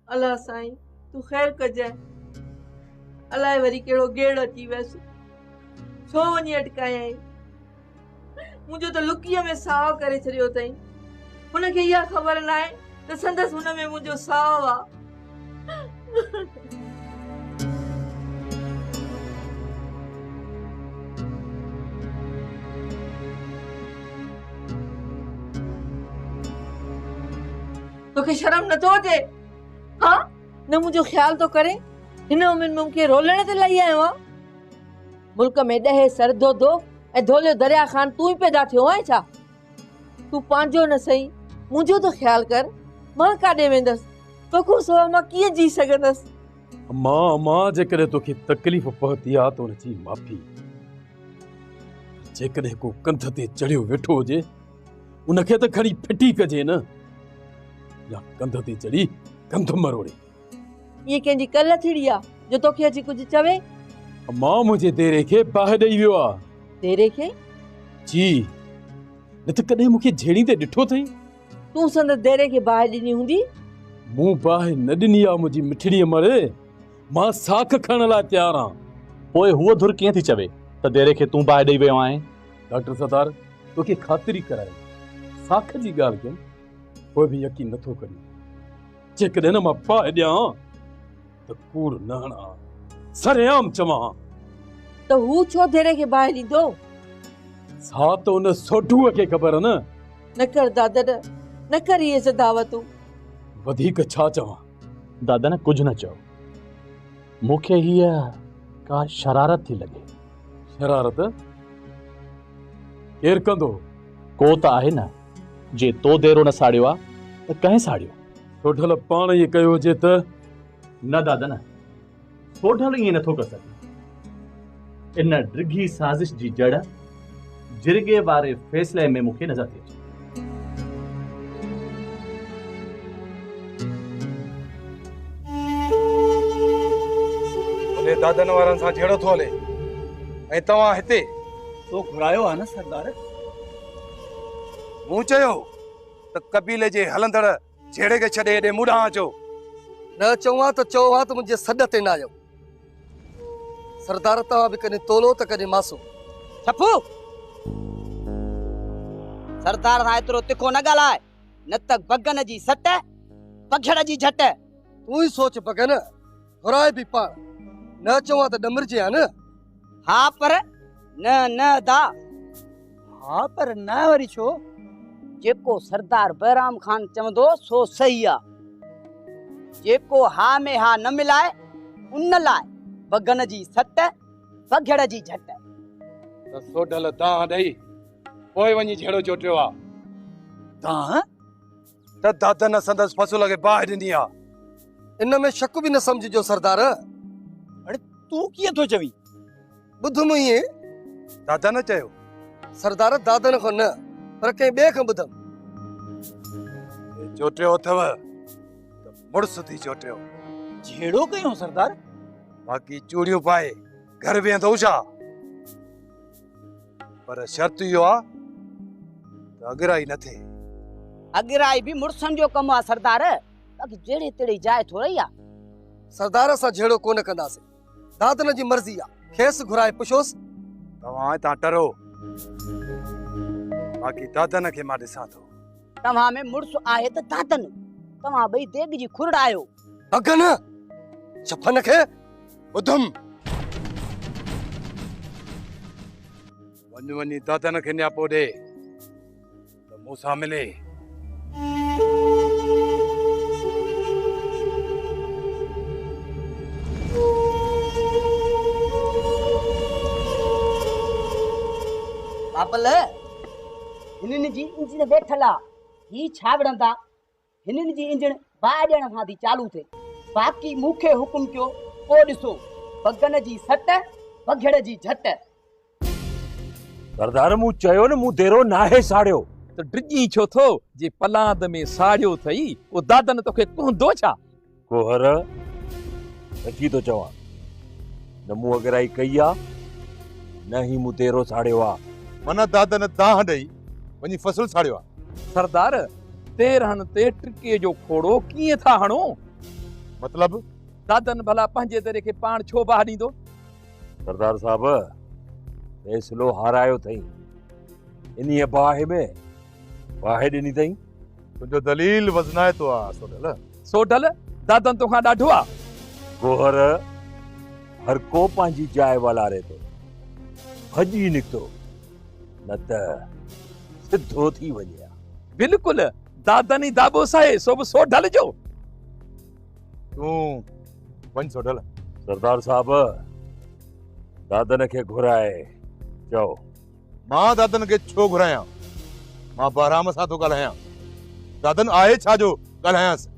अल्लाह साईं तू खैर कजाए। अलाए वरी केड़ो गेड़ अची वयस, छो वञी अटकायई। मुंहिंजो त लुकीअ में साव करे छॾियो अथई। हुनखे इहा ख़बर न आहे त संदसि हुन में मुंहिंजो साव आहे। तोखे शर्म नथो अचे? हाँ न मुंहिंजो ख्याल तो करे। हिन उमिरि में मूंखे रोलण ते लही आयो आहे। मुल्क में ॾहे सरदो दो ऐं धोलियो दरिया ख़ान तूं ई पैदा थियो आहे छा? तूं पंहिंजो न सही मुंहिंजो तो ख्याल कर। मां काॾे वेंदसि? तोखो सवा मां कीअं जी सघंदसि? मां जेकॾहिं तोखे तकलीफ़ पहुती आहे त उनजी माफ़ी। जेकॾहिं को कंध ते चढ़ियो वेठो हुजे उनखे त खणी फिटी कजे न, या कंध ते चढ़ी कंध मरोड़े। ये कंहिंजी कल्ह थीड़ी आहे जो तोखे अची कुझु चवे? मां मुंहिंजे देरे खे बाहि ॾेई वियो आहे। तेरे खे? जी, न त कॾहिं मूंखे झेड़ी ते ॾिठो अथई? तूं संदसि देरे खे बाहि ॾिनी हूंदी। मूं बाहि न ॾिनी आहे मुंहिंजी मिठड़ीअ मरे। मां साख खणण लाइ तयार आहियां। पोइ हूअ धुर कीअं थी चवे त देरे खे तूं बाहि ॾेई वियो आहीं? डॉक्टर सरदार तोखे ख़ातिरी कराए साख जी ॻाल्हि कयमि, पोइ बि यकीन नथो करी। जेकॾहिं न मां बाहि ॾियां त कूड़ न हणां, सरेआम चवां। त हू छो देरे खे बाहि ॾींदो? सा त उन सोढूअ खे ख़बर न। न कर दादर, न कर इहे सदावतूं। वधीक छा चवां? दादा न कुझु न चओ, मूंखे हीअ का शरारत थी लॻे। शरारत केरु कंदो? को त आहे न, जे तो देरो न साड़ियो आहे त कंहिं साड़ियो? सोढल पाण इहे कयो हुजे त? न दादा न, सोढल ईअं नथो करे सघे। इन डिघी साज़िश जी जड़ जिरगे वारे फ़ैसिले में मूंखे नज़र थी अचे। दादन वारनि सां जहिड़ो थो हले ऐं तव्हां हिते? तो घुरायो आहे न सरदार। मूं चयो त कबीले जे हलंदड़ जहिड़े खे छॾे हेॾे मूं ॾांहुं अचो। न चवां त चओ हा त मुंहिंजे सॾ ते न आयो। सरदार तव्हां बि कॾहिं तोलो त कॾहिं मासो। छपू सरदार सां एतिरो तिखो न ॻाल्हाए, न त बगन जी सट पखड़ जी झट। तूं ई सोच बगन, घुराए बि पाण। न चवां त ॾमरजे हा न। हा पर न दा। हाँ पर न वरी छो? जेको सरदार बहराम खान चवंदो सो सही आ। जेको हा में हा न मिलाए उन लाइ बगन जी सट पखड़ जी झट। त सोढल दांह ॾेई पोइ वञी जहिड़ो चोटियो आहे। दांह? त दादन संदसि फसुल खे बाहि ॾिनी आहे। इन में शक बि न समझिजो सरदार। अरे तू कीअं थो चवीं? ॿुधुमि ईअं। दादा न चयो? सरदार दादन खां न पर कंहिं ॿिए खां ॿुधमि। चोटियो अथव त मुड़ुस थी चोटियो। झेड़ो कयूं सरदार? बाक़ी चूड़ियूं पाए घर वेंदो छा? पर शर्त इहो आहे त अगराई न थिए। अगराई भी मुड़सन जो कम आ सरदार। बाक़ी जेड़े तेड़े जाए थोड़ी आ। सरदार सां झेड़ो कोन कंदासीं। दादन जी मर्ज़ी आ, खेस घुराए पुछोस। तव्हां हितां टरो, बाक़ी दादन खे मां ॾिसां थो। तव्हां में मुड़स आहे त दादन, तव्हां ॿई देग जी खुरड़ आयो। अगन छफन खे ॿुधुम वञ वञी दादन खे न्यापो ॾे त मूंसां मिले। बाबल हिननि जी इंजन वेठल आ। ही छा विढ़ंदा? हिननि जी इंजन बाहि ॾियण सां थी चालू थिए। बाक़ी मूंखे हुकुम कयो पोइ ॾिसो बगन जी सट पघड़ जी झट। सरदार मूं चयो न मूं देरो नाहे साड़ियो। त डिॼी छो थो जे पलांद में साड़ियो थई ओ दादन तोखे कुहंदो छा? कोहर सची तो चवां, न मूं अगराई कई आ न ही मूं देरो साड़ियो आ। मन दादन दांह ॾेई वञी फसल साड़ियो आहे। सरदार तेरहन ते टिके जो खोड़ो कीअं था हणो? मतलब दादन भला पंहिंजे दरे खे पाण छो बाहि ॾींदो? सरदार साहब फैसलो हारायो अथई, इन्हीअ बाहि में बाहि ॾिनी अथई। तुंहिंजो दलील वज़नाए थो आहे सोढल। सोढल दादन तोखां ॾाढो आहे। गोहर हर को पंहिंजी जाइ वलारे थो, भॼी निकितो न त सिधो थी वञे। बिल्कुलु दादन ई दाबो सहे, सो बि सोढल जो। तूं वञ सोढल। सरदार साहब दादन खे घुराए चओ। मां दादन खे छो घुरायां? मां बहराम सां थो ॻाल्हायां। दादन आहे छा जो ॻाल्हायांसि?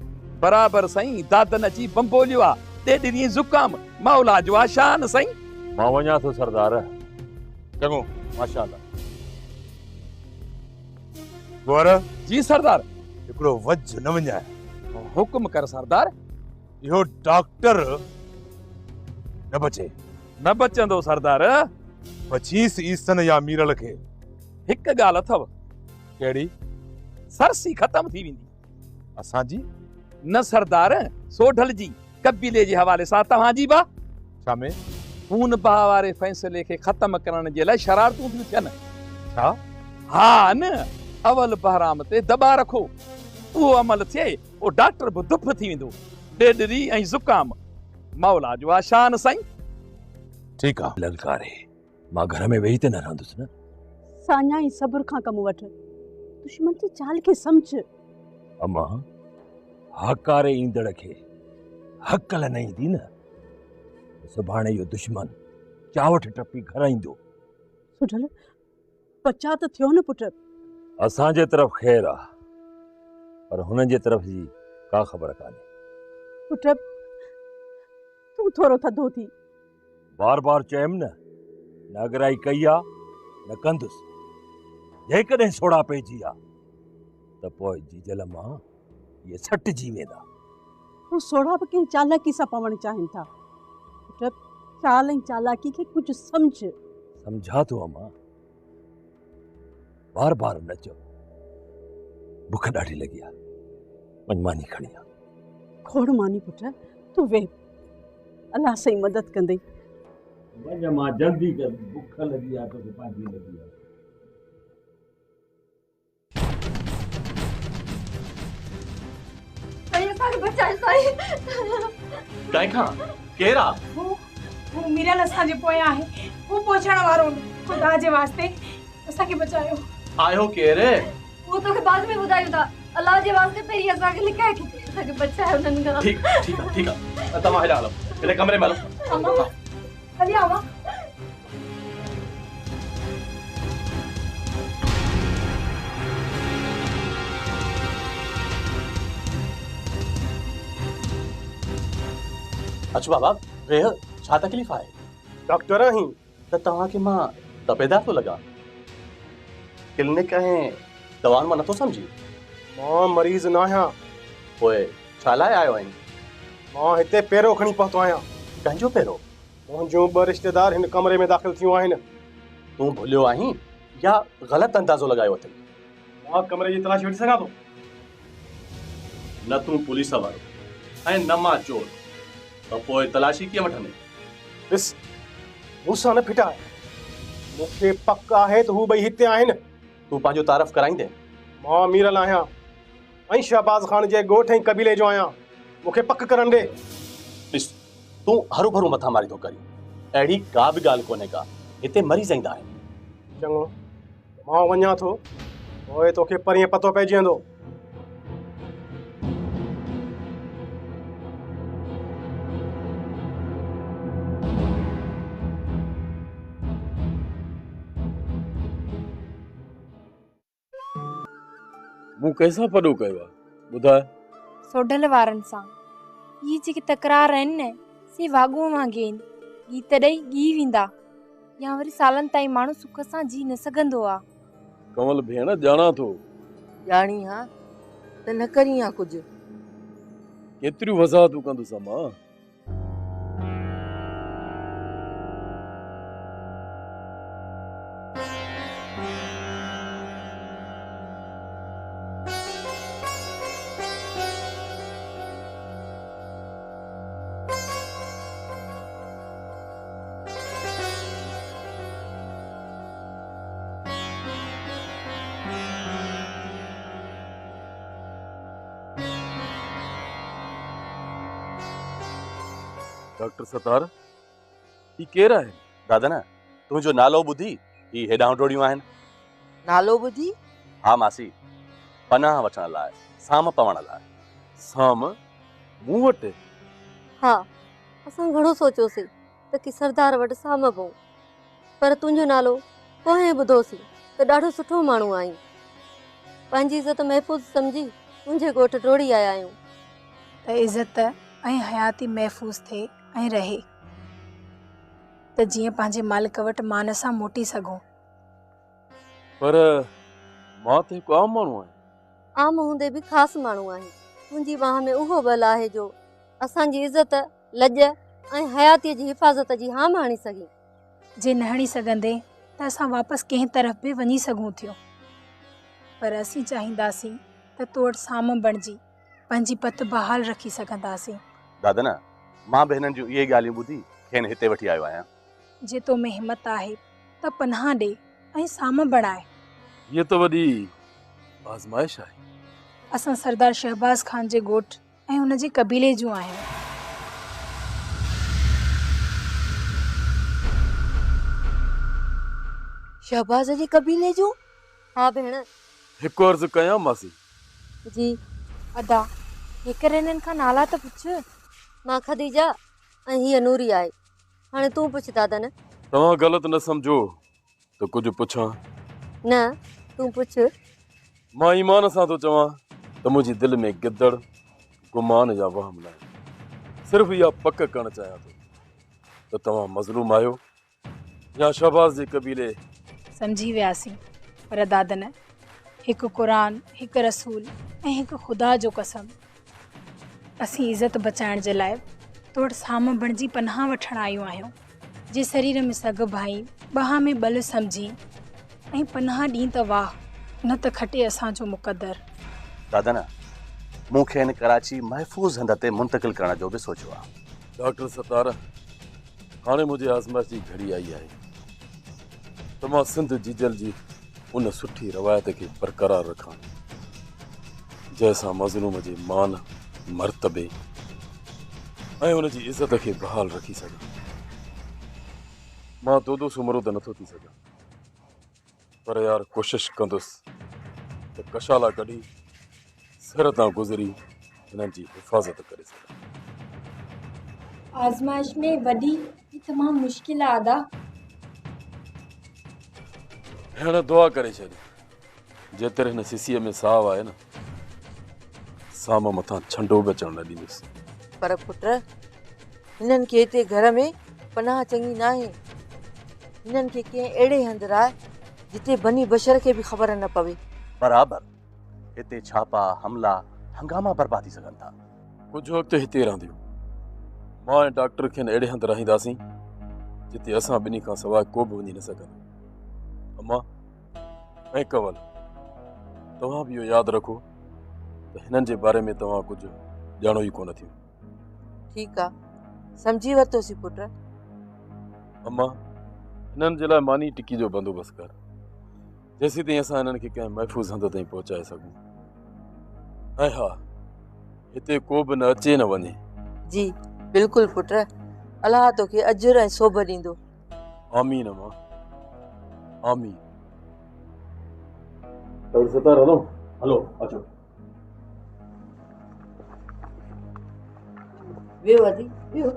बराबर साईं, दादन अची बंबोलियो आहे, टे ॾींहं ज़ुकाम, मौला जो आहे शान साईं। मां वञा थो सरदार। चङो, माशाअल्लाह। गोहर जी सरदार। हिकिड़ो वज न वञाए। हुकुम कर सरदार। इहो डॉक्टर न बचे। न बचंदो सरदार। पचीस ईसन या मीरल खे हिकु ॻाल्हि अथव। कहिड़ी? सरसी ख़तम थी वेंदी। असांजी न सरदार, सोढल जी कबीले जे हवाले सां तव्हांजी बा छा में खून बहा वारे फ़ैसिले खे ख़तम करण जे लाइ शरारतूं थियूं थियनि। छा? हा न, अवल बहराम ते दॿा रखो, उहो अमल थिए ओ डॉक्टर बि दुफ थी वेंदो। ॾेढरी ऐं ज़ुकाम, मौला जो आहे शान साईं। ठीकु आहे। ललकारे मां घर में वेही त न रहंदुसि न। साञा ई सब्र खां कमु वठ, दुश्मन जी चाल खे सम्झ। अम्मा हकारे ईंदड़ खे हकल न ईंदी न। सुभाणे इहो दुश्मन चावठ टपी घर ईंदो। सोढल बचा त थियो न पुट। असांजे तरफ़ ख़ैर आहे, पर हुननि जे तरफ़ जी का ख़बर कान्हे। पुट तूं थोरो थधो थी। बार बार चयमि न अगराई कई आहे न कंदुसि। जेकॾहिं सोड़ा पइजी आहे त पोइ जीजल मां इहे सटिजी वेंदा। तूं सोढ़ा बि कंहिं चालाकी सां पवणु चाहिनि था। पुट चाल ऐं चालाकी खे कुझु सम्झ। समझा थो अम्मा, बार बार न चओ। बुख ॾाढी लॻी आहे, वञ मानी खणी आ। खोड़ मानी पुट, तूं वेह, अलाह सही मदद कंदई। वञ मां जल्दी कर, बुख लॻी आहे तोखे पंहिंजी लॻी आहे। कंहिंखां? केरु आहे? वो मीरल असांजे पोयां आहे, वो पहुचण वारो हो। खुदा जे वास्ते असांखे बचायो। आयो केरु? वो तोखे बाद में ॿुधायूं था। अल्लाह जे वास्ते पहिरीं असांखे लिखाए कि असांखे बचायो उन्हनि खां। ठीक आहे। तव्हां हेॾा हलो, हिन कमरे में हलो। अम्मा हली आवा। अच्छा बाबा, वेह, छा तकलीफ़ आहे? डॉक्टर आहीं त तव्हांखे मां तबेदार थो लॻा। क्लिनिक ऐं दवाउनि मां नथो सम्झी। मां मरीज़ न आहियां। पोइ छा लाइ आयो आहीं? मां हिते पहिरियों खणी पहुतो आहियां। कंहिंजो पहिरियों? मुंहिंजूं ॿ रिश्तेदार हिन कमरे में दाख़िल थियूं आहिनि। तूं भुलियो आहीं या ग़लति अंदाज़ो लॻायो अथई? मां कमरे जी तलाशी वठी सघां थो? न तूं पुलिस वारो ऐं न मां चोर, त पोइ तलाशी कीअं वठंदे? ॾिस, मूंसां न फिटाए। मूंखे पक आहे त हू ॿई हिते आहिनि। तूं पंहिंजो तारफ़ कराईंदे? मां मीरल आहियां ऐं शहबाज़ ख़ान जे ॻोठ ऐं कबीले जो आहियां। मूंखे पक करण ॾे। ॾिस, तूं हरू भरू मथा मारी थो करी। अहिड़ी का बि ॻाल्हि कोन्हे का। हिते मरीज़ ईंदा आहिनि। चङो, मां वञा थो, पोइ तोखे परीहं पतो पइजी वेंदो। मूं कंहिंसां पॾो कयो आहे? ॿुधाए। सोढल वारनि सां। ही जेके तकरार आहिनि न, से वाॻो वांगुरु आहिनि। ही तॾहिं ॻी वेंदा, या वरी सालनि ताईं माण्हू सुख सां जी न सघंदो आहे। कमल भेण, ॼाणा थो। ॼाणी हा त न करी हा कुझु। केतिरियूं वज़ाहतूं कंदुसि मां। डॉक्टर सतार ही केरु आहे? दादा न तुंहिंजो नालो ॿुधी ही हेॾां टोड़ियूं आहिनि। नालो ॿुधी? हा मासी, पनाह वठण लाइ, साम पवण लाइ। साम मूं वटि? हा, असां घणो सोचियोसीं त की सरदार वटि साम पऊं, पर तुंहिंजो नालो पोइ ॿुधोसीं त ॾाढो सुठो माण्हू आहीं। पंहिंजी इज़त महफ़ूज़ सम्झी तुंहिंजे ॻोठ टोड़ी आया आहियूं। त इज़त ऐं हयाती महफ़ूज़ थिए ऐं रहे, त जीअं पंहिंजे मालिक वटि मान सां मोटी सघूं। पर मां त हिकु आम माण्हू आहियां। आम हूंदे बि ख़ासि माण्हू आहीं। तुंहिंजी बाह में उहो बल आहे जो असांजी इज़त, लॼ ऐं हयातीअ जी हिफ़ाज़त जी हाम हणी सघे। जे न हणी सघंदे त असां वापसि कंहिं तरफ़ बि वञी सघूं थियूं, पर असीं चाहींदासीं त तो वटि साम बणिजी पंहिंजी पत बहाल रखी सघंदासीं। दादा न मां बि हिननि जूं इहे ॻाल्हियूं ॿुधी खेनि हिते वठी आयो आहियां। जे तो में हिमत आहे त पनाह ॾे ऐं साम बणाए। ये तो वॾी आज़माइश आहे। असां सरदार शहबाज़ ख़ान जे ॻोठ ऐं हुन जे कबीले जूं आहियूं। शहबाज़ जे कबीले जूं? हा भेण। हिकु अर्ज़ु कयां मासी? जी। अदा हिकु हिननि खां नाला त पुछ। मां खदीजा ऐं हीअ नूरी आहे। हाणे तूं पुछ दादन। तव्हां ग़लति न सम्झो त कुझु पुछां। न तूं पुछ। मां ईमान सां थो चवां त मुंहिंजी दिलि में गिदड़, गुमान या वहम न आहे। सिर्फ़ु इहा पक करणु चाहियां थो त तव्हां मज़लूम आहियो या शहबाज़ जे कबीले। सम्झी वियासीं, पर दादन हिकु क़ुरान, हिकु रसूल ऐं हिकु ख़ुदा जो कसम, असीं इज़त बचाइण जे लाइ तो वटि साम बणिजी पनाह वठण आयूं आहियूं। जे शरीर में सग भाई, बाह में बल सम्झी ऐं पनाह ॾीं त वाह, न त खटे असांजो मुक़दर। दादा न मूंखे हिन कराची महफ़ूज़ हंध ते मुंतक़िल करण जो बि सोचियो आहे। डॉक्टर सतार, हाणे मुंहिंजे आज़माइश जी घड़ी आई आहे त मां सिंध जीजल जी उन सुठी रवायत खे बरक़रार रखां जंहिंसां मज़लूम जे मान, मर्तबे ऐं उन जी इज़त खे बहाल रखी सघां। मां दो सुमरो त नथो थी सघां, पर यार कोशिश कंदुसि त कशाला कढी सिर तां गुज़री हिननि जी हिफ़ाज़त करे सघां। आज़माइश में वॾी तमामु मुश्किल आहे अदा। भेण दुआ करे छॾ, जेतिरे हिन सिसीअ में साहु आहे न, साम मथां छंडो बि अचणु न ॾींदुसि। पर पुट, हिननि खे हिते घर में पनाह चङी न आहे। हिननि खे कंहिं अहिड़े हंधि आहे जिते बनी बशर खे बि ख़बर न पवे। बराबरि, हिते छापा, हमला, हंगामा बर्बाद थी सघनि था। कुझु वक़्तु हिते रहंदियूं। मां ऐं डॉक्टर खे अहिड़े हंधि रहंदासीं जिते असां ॿिन्ही खां सवाइ को बि वञी न सघंदो। अम्मा ऐं कंवल, तव्हां बि इहो यादि रखो त हिननि जे बारे में तव्हां कुझु ॼाणो ई कोन थियूं। ठीकु आहे, सम्झी वरितोसीं पुट। अम्मा, हिननि जे लाइ मानी टिकी जो बंदोबस्तु कर, जेसीं ताईं असां हिननि खे कंहिं महफ़ूज़ हंध ताईं पहुचाए सघूं। ऐं हा, हिते को बि न अचे न वञे। जी बिल्कुलु पुट, अलाह तोखे अजुर ऐं सोभ ॾींदो। आमीन अम्मा, आमीन। डॉक्टर सतार, हलो हलो अचो। वियो अदी, वियो।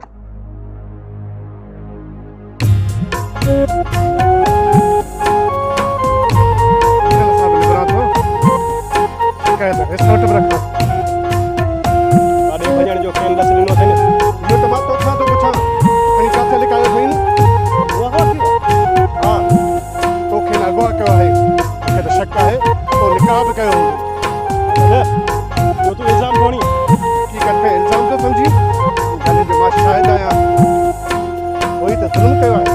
वञण जो कंहिं बस ॾिनो अथई न, इहो त मां तोखां थो पुछां, खणी किथे लिकायो अथई न? हा, तोखे न अॻुवां कयो आहे, मूंखे त शक आहे तो निकाह बि कयो हूंदो। इहो तूं इल्ज़ाम खणी हक़ीक़त खे इल्ज़ाम थो सम्झी? ॻाल्हि जो मां शाहिद आहियां। उहोई त ज़ुल्म कयो आहे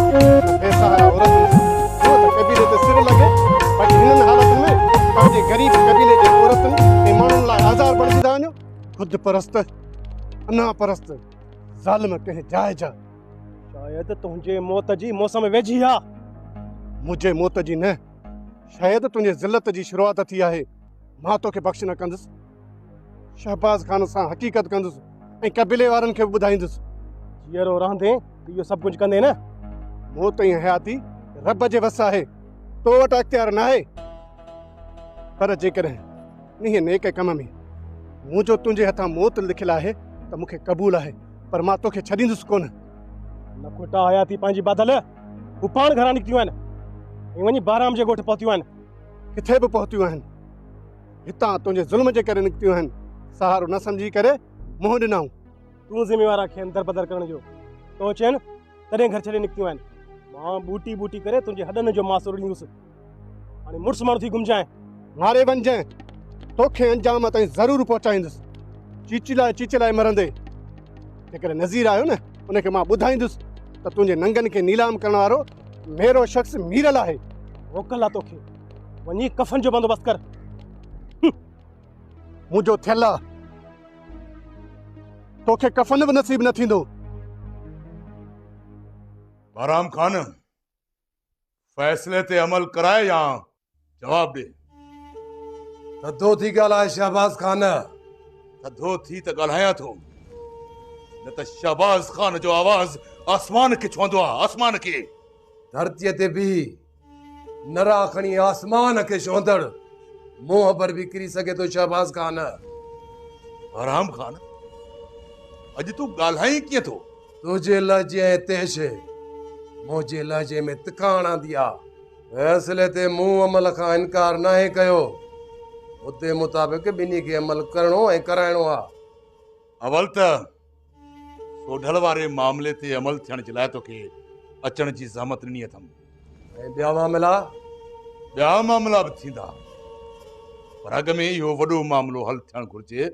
बेसहारा औरतुनि सां। उहो त कबीले ते सिर लॻे, बाक़ी हिननि हालतुनि में पंहिंजे ग़रीब कबीले जे औरतुनि ऐं माण्हुनि लाइ आज़ार बणिजी था वञो। खुद परस्त, अना परस्त, ज़ालिम कंहिं जाइ जा। शायदि तुंहिंजे मौत जी मौसम वेझी आहे। मुंहिंजे मौत जी न, शायदि तुंहिंजे ज़िलत जी शुरूआत थी आहे। मां तोखे बख़्श न कंदुसि। शहबाज़ ख़ान सां हक़ीक़त कंदुसि ऐं कबीले वारनि खे बि ॿुधाईंदुसि। जीअरो रहंदे इहो सभु कुझु कंदे न। मौत ऐं हयाती रब जे वस आहे, तो वटि अख़्तियार न आहे। पर जेकॾहिं इन नेक कम में मुंहिंजो तुंहिंजे हथां मौत लिखियलु आहे त मूंखे क़बूल आहे, पर मां तोखे छॾींदुसि कोन। न खोटा हयाती पंहिंजी बादल हू पाण घरां निकितियूं आहिनि ऐं वञी बाराम जे ॻोठ पहुतियूं आहिनि। किथे बि पहुतियूं आहिनि, हितां तुंहिंजे ज़ुल्म जे करे निकितियूं आहिनि। सहारो न सम्झी करे मुंहुं ॾिनऊं। तूं ज़िम्मेवार आखियनि दरबदर करण जो, तो चयनि तॾहिं घर छॾे निकितियूं आहिनि। मां बूटी बूटी करे तुंहिंजे हॾनि जो मांस उड़ींदुसि। हाणे मुड़ुसु माण्हू थी घुमजांइ, मारे वञजांइ, तोखे अंजाम ताईं ज़रूरु पहुचाईंदुसि। चीचिलाए मरंदे जेकॾहिं नज़ीर आयो न, उनखे मां ॿुधाईंदुसि त तुंहिंजे नंगनि खे नीलाम करण वारो मेरो शख़्स मीरल आहे। मोकल आहे तोखे, वञी कफ़न जो बंदोबस्तु कर। मुंहिंजो थियल आहे, तोखे कफ़न बि नसीब न थींदो। बहराम खान, फैसले ते अमल कराए या जवाब दे। थधो थी ॻाल्हाए शहबाज़ खान। थधो थी त ॻाल्हायां थो, न त शहबाज़ खान जो आवाज़ आसमान खे छुहंदो आहे, आसमान खे। धरतीअ ते बि नरा खणी आसमान खे छुहंदड़ मुंहुं पर बि किरी सघे थो शहबाज़ खान। बहराम खान, अॼु तूं ॻाल्हाई कीअं थो? तुंहिंजे लहजे ऐं तेश मुंहिंजे लहजे में तिखाण आंदी आहे। फैसले ते मूं अमल खां इनकार नाहे कयो। मुद्दे मुताबिक़ ॿिन्ही खे अमल करणो ऐं कराइणो आहे। अवल त सोढल वारे मामले ते अमल थियण जे लाइ तोखे अचण जी ज़हमत ॾिनी अथमि। ऐं ॿिया मामला? ॿिया मामला बि थींदा, पर अॻ में इहो वॾो मामिलो हल थियणु घुरिजे।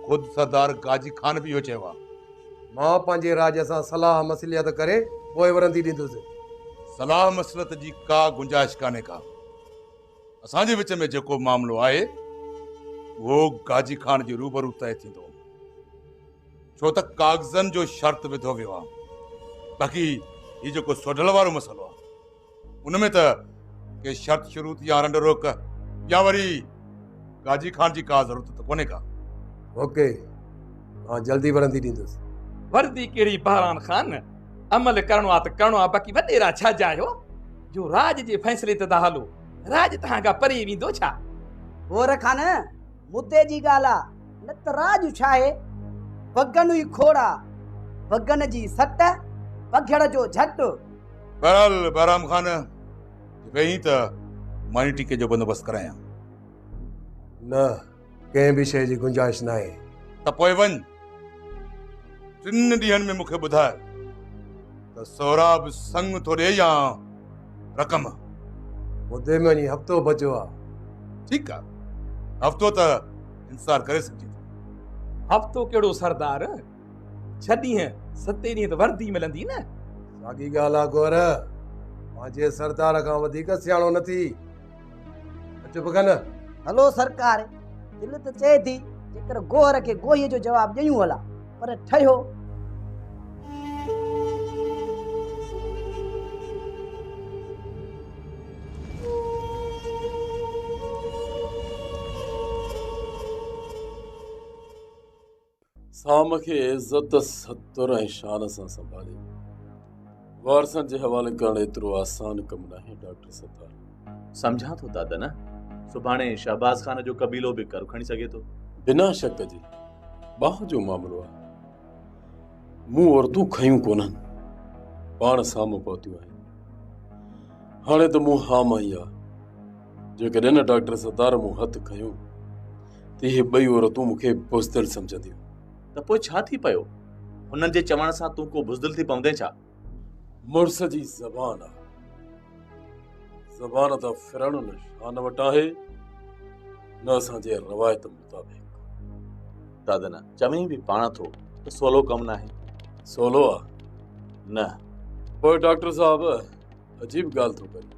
ख़ुदि सरदार गाजी खान बि इहो चयो आहे। मां पंहिंजे राज सां सलाह मसलियत करे पोइ वरंदी ॾींदुसि। सलाह मसलत जी का गुंजाइश कान्हे का। असांजे विच में जेको मामिलो आहे उहो गाजी खान जे रूबरू तय थींदो, छो त कागज़नि जो शर्त विधो वियो आहे। बाक़ी हीउ जेको सोढल वारो मसइलो आहे, उनमें त के शर्त शुरू थी या रंड रोक या वरी गाजी खान जी का ज़रूरत त कोन्हे का। ओके, मां जल्दी वरंदी ॾींदुसि। वर्दी कहिड़ी बहराम खान, अमल करणो आहे त करणो आहे, बाक़ी वॾेरा छा जायो जो राज जे फ़ैसिले ते था हलो। राज तव्हां खां परे वेंदो छा? गोर खान, मुद्दे जी ॻाल्हि आहे, न त राज छा आहे। वगन ई खोड़ा, वगन जी सट, पघड़ जो झट। बहरहाल बहराम खान, वही त मानी टीके जो बंदोबस्त करायां। न, कंहिं बि शइ जी गुंजाइश न आहे। त पोइ वञ, 3 ॾींहंनि में मूंखे ॿुधाए त सौराब संग थो ॾे या रक़म। मुद्दे में वञी हफ़्तो बचियो आहे। ठीकु आहे, हफ़्तो त इंतज़ार करे सघिजे थो। हफ़्तो कहिड़ो सरदार, 6 ॾींहं 7 ॾींहं त वर्दी मिलंदी न। साॻी ॻाल्हि आहे गोर, पंहिंजे सरदार खां वधीक सियाणो न थी। चुप कन। हलो सरकार, दिलि त चए थी जेकर गोहर खे गोहीअ जो जवाब ॾियूं हला, पर ठहियो। साम खे इज़त सतुर ऐं शान सां संभाले वारसनि जे हवाले करणु एतिरो आसान कमु नाहे डॉक्टर सत्तार। सम्झां थो दादा न, सुभाणे शहबाज़ खान जो कबीलो बि कर खणी सघे थो। बिना शक जे बाह जो मामिलो आहे। मूं औरतूं खयूं कोन्हनि, पाण साम्हूं पहुतियूं आहिनि। हाणे त मूं हा मां ई आहे। जेकॾहिं न डॉक्टर सत्तार मूं हथु खयूं त इहे 2 औरतूं मूंखे बुज़दिल सम्झंदियूं। त पोइ छा थी पियो? हुननि जे चवण सां तूं को बुज़दिल थी पवंदे छा? मुड़ुस जी ज़बान आहे, ज़बान त फिरणु न शान वटि आहे न असांजे रवायत मुताबिक़। दादा न चवें बि पाण थो त सोलो कमु नाहे। सोलो आहे न। पोइ डॉक्टर साहब अजीब ॻाल्हि थो करे।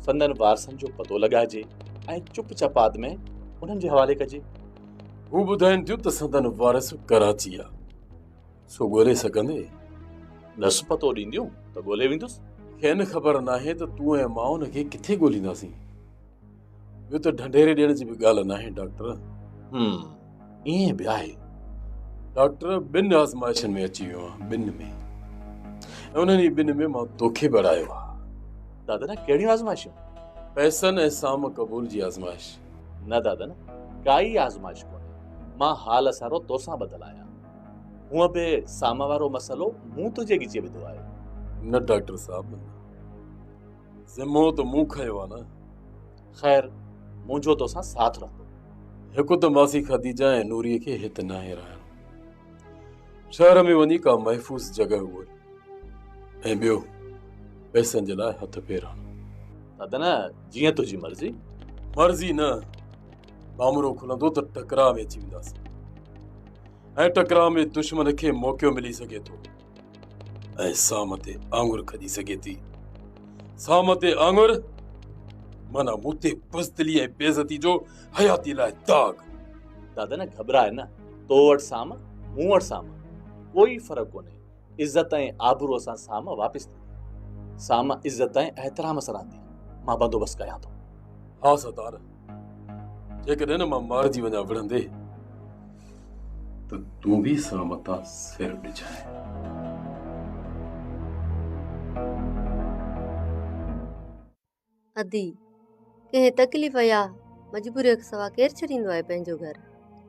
संदन वारसनि जो पतो लॻाइजे ऐं चुप चपात में उन्हनि जे हवाले कजे। हू ॿुधाइनि थियूं त संदन वारिस कराची आहे, सो ॻोल्हे सघंदे? नस पतो ॾींदियूं त ॻोल्हे वेंदुसि। खेनि ख़बर नाहे त तूं ऐं मां हुनखे किथे ॻोल्हींदासीं। ॿियो त ढंढेरे ॾियण जी बि ॻाल्हि नाहे डॉक्टर। ईअं बि आहे। डॉक्टर 2 आज़माइशनि में अची वियो आहे, 2 में। उन्हनि ॿिनि में मां तोखे बढ़ायो आहे। दादा न कहिड़ियूं आज़माइशूं? पैसनि ऐं साम क़बूल जी आज़माइश। न दादा न काई आज़माइश कोन्हे। मां हाल सारो तोसां ॿधल आहियां। हूअं बि साम वारो मसइलो मूं तुंहिंजे ॻिचे विधो आहे। न डॉक्टर साहब, ज़िम्मो त मूं खयो आहे न। ख़ैर मुंहिंजो तोसां साथ रहंदो। हिकु त मासी खदीजा ऐं नूरीअ खे हिते नाहे रहणो। शहर में वञी का महफ़ूज़ जॻह ॻोल्ह। ऐं ॿियो पैसनि जे लाइ हथ फेरणो। दादा न जीअं तुंहिंजी मर्ज़ी। मर्ज़ी न, मामरो खुलंदो त टकराव में अची वेंदासीं ऐं टकराव में दुश्मन खे मौक़ो मिली सघे थो ऐं साम ते आङुर खॼी सघे थी। साम ते आङुर माना मूं ते बुज़दिली ऐं बेइज़ती जो हयाती लाइ दाग। दादा न घबराए न, तो वटि साम मूं वटि साम, कोई फ़र्क़ु कोन्हे। इज़त ऐं आबरूअ सां साम वापसि थींदी। साम इज़त ऐं एहतराम सां रहंदी। मां बंदोबस्तु कयां थो। हा सरदार, जेकॾहिं न मां मारिजी वञा विढ़ंदे त तूं बि साम तां सिर ॾिजाए। अदी कंहिं तकलीफ़ या मजबूरीअ खां सवाइ केरु छॾींदो आहे पंहिंजो घर?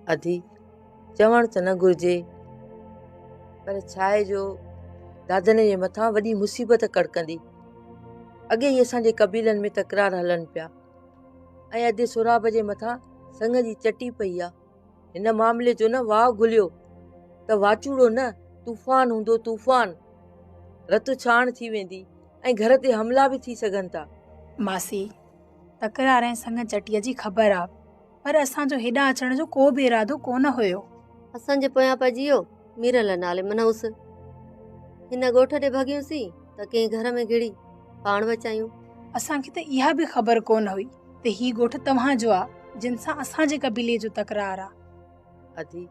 अधी चवण त न घुरिजे, पर छा आहे जो दादने जे मथां वॾी मुसीबत कड़कंदी। अॻे ई असांजे कबीलनि में तकरार हलनि पिया ऐं अॼु सुराब जे मथां संग जी चटी पई आहे। हिन मामले जो न वाह घुलियो त वाचूड़ो न तूफ़ान हूंदो, तूफ़ान। रत छाण थी वेंदी ऐं घर ते हमला बि थी सघनि था। मासी तकरार ऐं संग चटीअ जी ख़बर आहे, पर असांजो हेॾां अचण जो को बि इरादो कोन हुयो। असांजे पोयां पइजी वियो मीरल नाले मनहूस। हिन ॻोठ ॾे भॻियूंसीं त कंहिं घर में घिड़ी पाण बचायूं। असांखे त इहा बि ख़बर कोन हुई त ही ॻोठ तव्हांजो आहे जिन सां असांजे कबीले जो तकरार आहे। अदी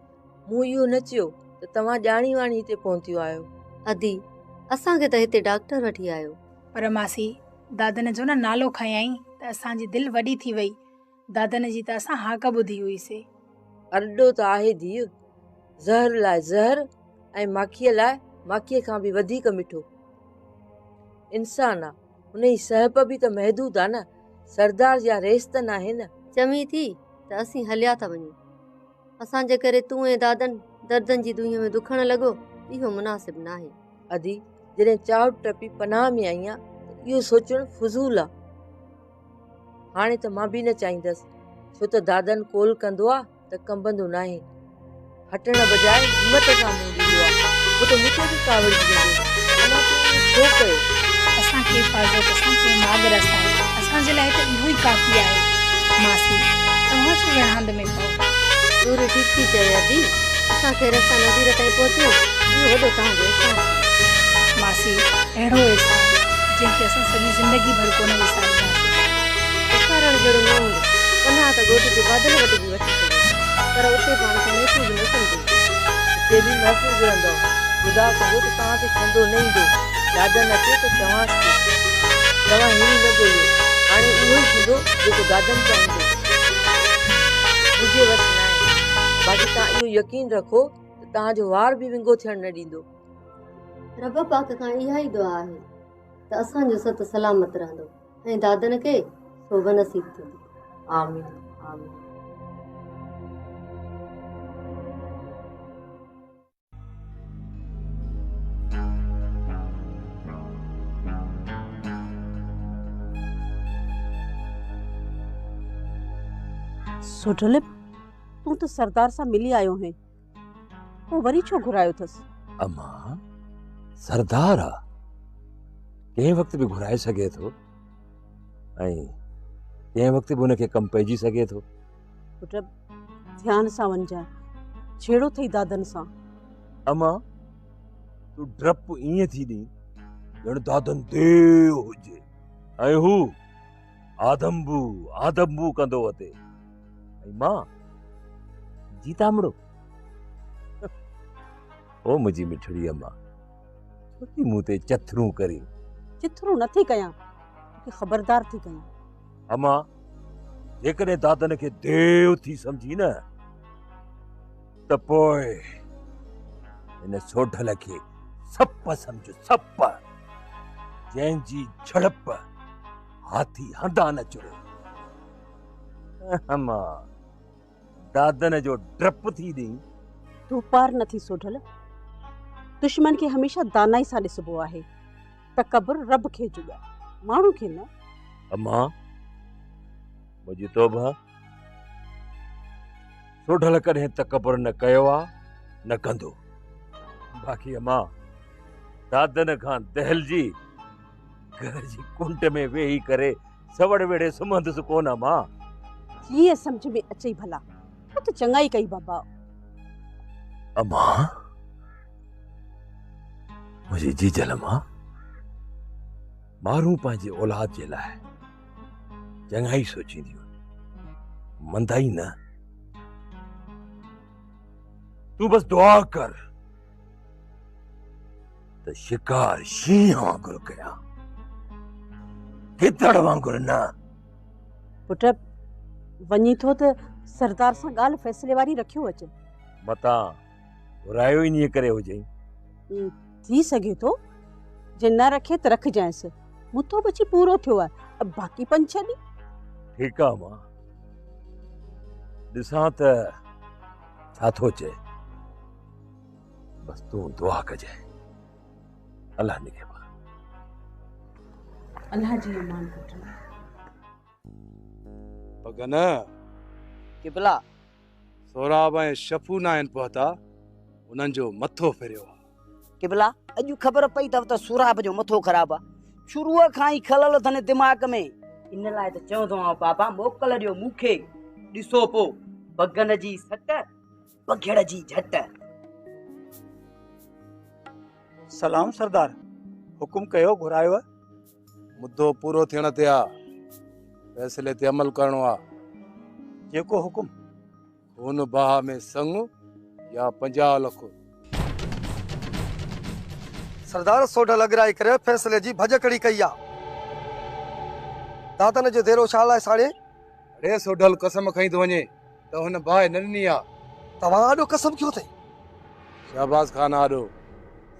मूं इहो न चयो त तव्हां ॼाणी वाणी हिते पहुतियो आहियो। अदी असांखे त हिते डॉक्टर वठी आयो। पर मासी दादन जो न नालो खयाई त असांजी दिलि वॾी थी वई। दादन जी त असां हाक ॿुधी हुईसीं। अरडो त आहे धीउ, ज़हर लाइ ज़हर ऐं माखीअ लाइ माखीअ खां बि वधीक मिठो। इंसान आहे, हुन जी सहब बि त महदूद आहे न। सरदार जा रेस त न आहे न। चमी थी त असीं हलिया था वञूं। असांजे करे तूं ऐं दादन दर्दनि जी दुनिया में दुखण लॻो, इहो मुनासिब न आहे। अदी जॾहिं चाव टपी पनाह में आई आहियां त इहो सोचणु फज़ूल आहे। हाणे त मां बि न चाहींदसि, छो त दादन कोल कंदो आहे त कंबंदो न आहे। हटण बजाए हिमत सां मुंहुं ॾींदो आहे। पोइ त मूंखे बि कावड़जी वेंदो। अञा तूं छो कयो? असांखे हिफ़ाज़त असांखे मागरस आहे। असांजे लाइ त इहो ई काफ़ी आहे। मासी तव्हां छो विढ़ंद में पओ? दूर ठीक थी चवे अदी। असांखे रस्ता नज़ीर ताईं पहुचो, इहो वॾो तव्हांजो एहसान। मासी अहिड़ो एहसान जंहिंखे असां सॼी ज़िंदगी भर कोन विसारींदासीं। विसारण जहिड़ो न हूंदो। पनाह त ॻोठ जे बादल वटि बि वठी सघे, पर उते पाण खे महफ़ूज़ न सम्झो। हिते बि महफ़ूज़ रहंदो। ख़ुदा कंदो त तव्हां ते खंदो न ईंदो। दादन अचे त चवांसि थी, तव्हां हीअं न ॻोल्हियो, हाणे उहो ई थींदो जेको दादन चाहींदो। मुंहिंजे वस न आहे। बाक़ी तव्हां इहो यकीन रखो त तव्हांजो वार बि विंगो थियणु न ॾींदो। रब पाक खां इहा ई दुआ आहे त असांजो सत सलामत रहंदो ऐं दादन खे सोभ नसीब थींदी। आमीन आमीन। सोढलिप, तूं त सरदार सां मिली आयो हैं, पोइ वरी छो घुरायो अथसि? अम्मा सरदार आहे, कंहिं वक़्त बि घुराए सघे थो ऐं कंहिं वक़्त बि हुनखे कमु पइजी सघे थो। पुट ध्यान सां वञजांइ, छेड़ो अथई दादन सां। अम्मा तूं डपु ईअं थी ॾीं ॼण दादन देव हुजे ऐं हू आदम्बू आदम्बू कंदो अथे। ऐं मां जीतामड़ो। ओ मुंहिंजी मिठड़ी अम्मा, छो थी मूं ते चथरूं करी? चिथरूं नथी कयां, तोखे ख़बरदार थी कयां। अम्मा जेकॾहिं दादन खे देव थी सम्झी न त पोइ हिन सोढल खे सप समझो सप, जंहिंजी झड़प हाथी हंधा न चुरे। अम्मा दादन जो डप थी दी। तू पार नथी सोढल। दुश्मन खे हमेशा दानाई सां ॾिसबो आहे। तकबर रब खे जुॻा, माण्हू खे न। अम्मा मुझी तौबा, सोढल कॾहिं तकबर न कयो आ न कंदो। बाक़ी अम्मा दादन खां दहलजी घर जी कुंड में वेही करे सवड़ वेड़े सुम्हंदुसि कोन अम्मा। जीअं सम्झ में अचई भला, तूं त चङाई कई बाबा। अम्मा मुझी जीजल अम्मा, माण्हू पंहिंजे औलाद जे लाइ चङाई सोचींदियूं, मंदाई न। तू बस दुआ कर त शिकार शींहं वांगुरु कयां, गिदड़ वांगुरु न। पुट वञी थो त सरदार सां ॻाल्हि फ़ैसिले वारी रखियो अचे। मता घुरायो ई नीअ करे हुजई। थी सघे थो, जे न रखे त रखजांइसि। मुथो बची पूरो थियो आहे, बाक़ी 5-6 ॾींहं। ठीकु आहे मां ॾिसां त छा थो चए। बस तूं दुआ कजे, अल्लाह निगहबान। अल्लाह जी अमान पुट। पगन किबला सोराब ऐं शफू न आहिनि पहुता, उन्हनि जो मथो फिरियो आहे। किबला अॼु ख़बर पई अथव त सुराब जो मथो ख़राबु आहे। शुरूअ खां ई खलल अथनि दिमाग़ में। इन लाइ त चवंदो आहियां पापा मोकल ॾियो मूंखे। ॾिसो पोइ बगन जी सट बघेड़ जी झट। सलाम सरदार, हुकुम कयो, घुरायो। मुद्दो पूरो थियण ते आहे, फैसले ते अमल करणो आहे। जेको हुकुम। खून बहा में संग या 50 लाख। सरदार सोढल अगराई करे फैसले जी भजकड़ी कई आ। दादन जो देरो छा लाइ साड़े? अरे सोढल कसम खई थो वञे त हुन बाहि न ॾिनी आहे। तव्हां आॾो कसम कयो अथई? शहबाज खान आॾो।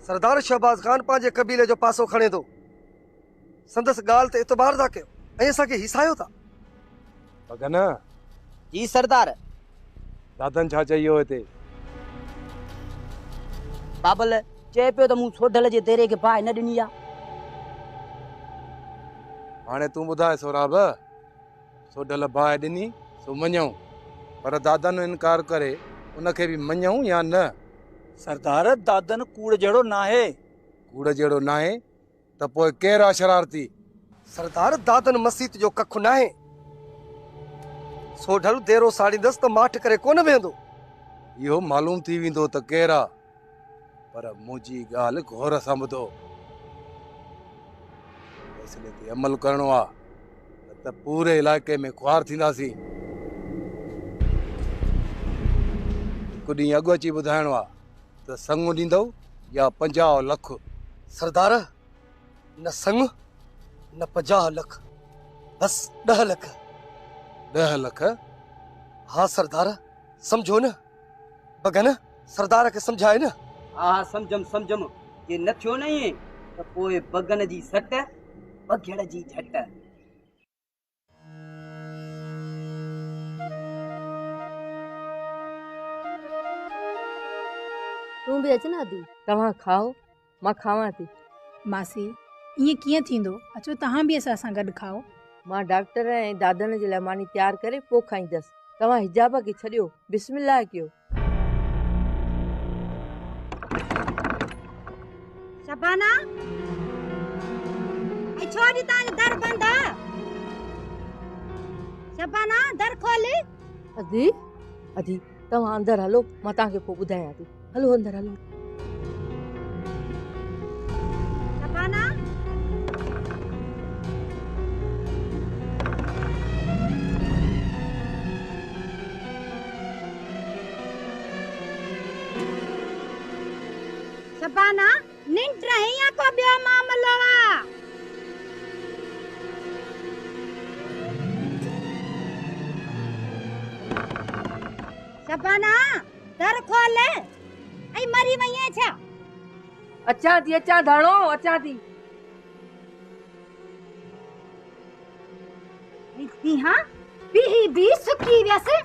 सरदार शहबाज खान पंहिंजे कबीले जो पासो खणे थो। संदसि ॻाल्हि ते एतबार था कयो ऐं असांखे हिसायो था। पगन जी सरदार। दादन छा चई हो हिते? बाबल चए पियो त मूं सोढल जे देरे खे बाहि न ॾिनी आहे। हाणे तूं ॿुधाए सोराब, सोढल बाहि ॾिनी सो मञूं, पर दादन इनकार करे उनखे बि मञूं या न? सरदार दादन कूड़ जहिड़ो नाहे। कूड़ जहिड़ो नाहे त पोइ केरु आहे शरारती? सरदार दादन मसीत जो कखु नाहे। सोढल देरो साड़ींदसि त माठ करे कोन वेंदो। इहो मालूम थी वेंदो त केरु आहे, पर मुंहिंजी ॻाल्हि गौर सां ॿुधो। फैसले ते अमल करणो आहे, न त पूरे इलाइक़े में ख़्वार थींदासीं। हिकु ॾींहुं अॻु अची ॿुधाइणो आहे त संग ॾींदव या 50 लाख। सरदार न संग न 50 लाख, बस 10 लाख। 10 लाख? हाँ सरदार, समझो न। बगन सरदार खे समझाए न। हा समझम। ये न थियो नहीं त पोइ बगन जी सट बघेड़ जी झट। तूं बि अच न दी। तव्हां खाओ, मां खावां थी। मासी ईअं कीअं थींदो? अचो तव्हां बि असां सां गॾु खाओ। मां डॉक्टर ऐं दादन जे लाइ मानी तयारु करे पोइ खाईंदसि। तव्हां हिजाब खे छॾियो, बिस्मिल्लाह कयो। शबाना छोड़ी तान दर बंद है। शबाना दर खोल। अधी तव्हां अंदर हलो, मां तव्हांखे पोइ ॿुधायां थी। हलो अंदर हलो। शबाना शबाना निंट रही या को बियो मामलो वा? शबाना दर खोल। ऐ मरी वई है छा? अचां धाणो अचां थी। निती हाँ भी सुकी वैसे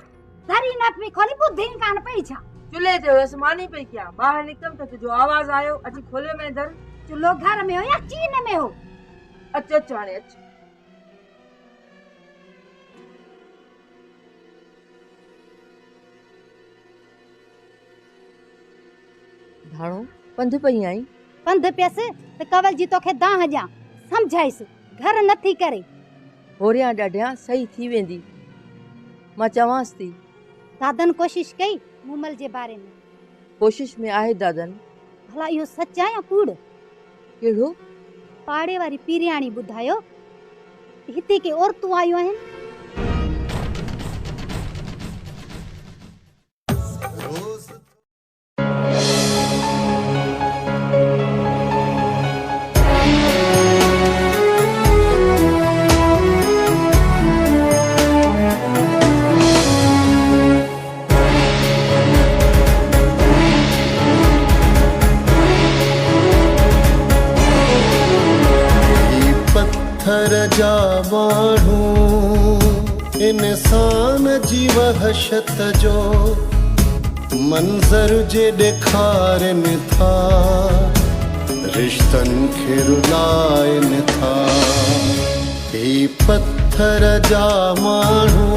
धरी न पी खोली बुद्धि कान पई छा। चुल्हे ते हुयसि मानी पई कयां, ॿाहिरि निकतमि त तुंहिंजो आवाज़ आयो, अची खोलियो में दर। चुल्हो घर में हो या चीन में हो? अच हाणे अच। धाणो पंध पई आई? पंध पियसि त कवल जी तोखे दाह ॾियां, सम्झाइसि घर नथी करे। होरियां ॾाढियां सही थी वेंदी, मां चवांसि थी। दादन कोशिश कई मूमल जे बारे में? कोशिश में आहे दादन। भला इहो सच आहे या कूड़? कहिड़ो? पाड़े वारी पीरियाणी ॿुधायो हिते के औरतूं आयूं आहिनि। जा माण्हू इंसान जी वहशत जो मंज़र जे ॾेखारनि था, रिश्तनि खे रुलाइनि था। ही पत्थर जा माण्हू